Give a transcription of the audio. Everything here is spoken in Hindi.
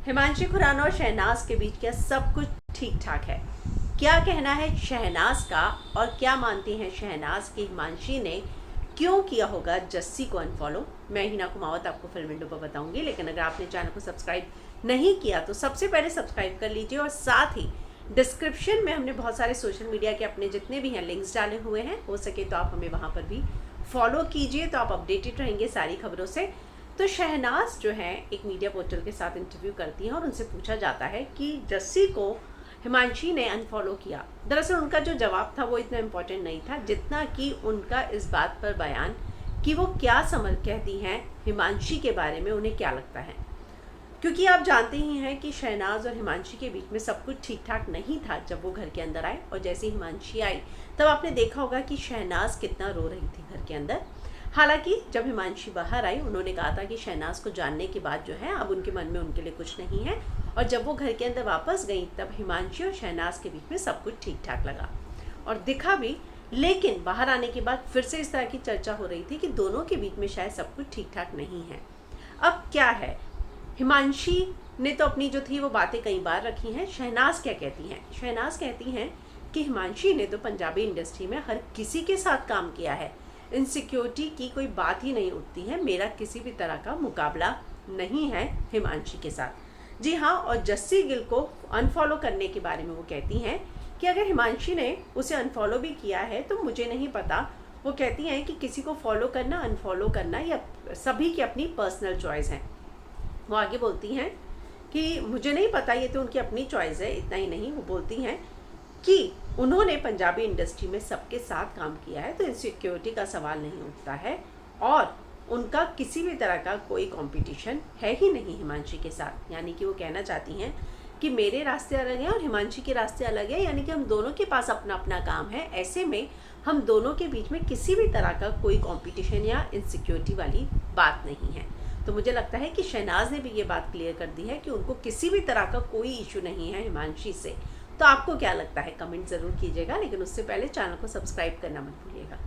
हिमांशी खुराना और शहनाज के बीच क्या सब कुछ ठीक ठाक है? क्या कहना है शहनाज का और क्या मानती हैं शहनाज की हिमांशी ने क्यों किया होगा जस्सी को अनफॉलो? मैं हिना कुमावत आपको फिल्म विंडो पर बताऊंगी, लेकिन अगर आपने चैनल को सब्सक्राइब नहीं किया तो सबसे पहले सब्सक्राइब कर लीजिए और साथ ही डिस्क्रिप्शन में हमने बहुत सारे सोशल मीडिया के अपने जितने भी हैं लिंक्स डाले हुए हैं, हो सके तो आप हमें वहाँ पर भी फॉलो कीजिए, तो आप अपडेटेड रहेंगे सारी खबरों से। तो शहनाज जो है एक मीडिया पोर्टल के साथ इंटरव्यू करती हैं और उनसे पूछा जाता है कि जस्सी को हिमांशी ने अनफॉलो किया। दरअसल उनका जो जवाब था वो इतना इम्पोर्टेंट नहीं था जितना कि उनका इस बात पर बयान कि वो क्या समझ कहती हैं हिमांशी के बारे में, उन्हें क्या लगता है। क्योंकि आप जानते ही हैं कि शहनाज और हिमांशी के बीच में सब कुछ ठीक ठाक नहीं था जब वो घर के अंदर आए, और जैसे हिमांशी आई तब आपने देखा होगा कि शहनाज कितना रो रही थी घर के अंदर। हालांकि जब हिमांशी बाहर आई उन्होंने कहा था कि शहनाज को जानने के बाद जो है अब उनके मन में उनके लिए कुछ नहीं है, और जब वो घर के अंदर वापस गई तब हिमांशी और शहनाज के बीच में सब कुछ ठीक ठाक लगा और दिखा भी। लेकिन बाहर आने के बाद फिर से इस तरह की चर्चा हो रही थी कि दोनों के बीच में शायद सब कुछ ठीक ठाक नहीं है। अब क्या है, हिमांशी ने तो अपनी जो थी वो बातें कई बार रखी हैं। शहनाज क्या कहती हैं? शहनाज कहती हैं कि हिमांशी ने तो पंजाबी इंडस्ट्री में हर किसी के साथ काम किया है, इनसिक्योरिटी की कोई बात ही नहीं उठती है, मेरा किसी भी तरह का मुकाबला नहीं है हिमांशी के साथ। जी हाँ, और जस्सी गिल को अनफॉलो करने के बारे में वो कहती हैं कि अगर हिमांशी ने उसे अनफॉलो भी किया है तो मुझे नहीं पता। वो कहती हैं कि किसी को फॉलो करना अनफॉलो करना या सभी की अपनी पर्सनल चॉइस है। वो आगे बोलती हैं कि मुझे नहीं पता, ये तो उनकी अपनी चॉइस है। इतना ही नहीं, वो बोलती हैं कि उन्होंने पंजाबी इंडस्ट्री में सबके साथ काम किया है तो इनसिक्योरिटी का सवाल नहीं उठता है, और उनका किसी भी तरह का कोई कंपटीशन है ही नहीं हिमांशी के साथ। यानी कि वो कहना चाहती हैं कि मेरे रास्ते अलग हैं और हिमांशी के रास्ते अलग है, यानी कि हम दोनों के पास अपना अपना काम है। ऐसे में हम दोनों के बीच में किसी भी तरह का कोई कंपटीशन या इनसिक्योरिटी वाली बात नहीं है। तो मुझे लगता है कि शहनाज ने भी ये बात क्लियर कर दी है कि उनको किसी भी तरह का कोई इशू नहीं है हिमांशी से। तो आपको क्या लगता है कमेंट ज़रूर कीजिएगा, लेकिन उससे पहले चैनल को सब्सक्राइब करना मत भूलिएगा।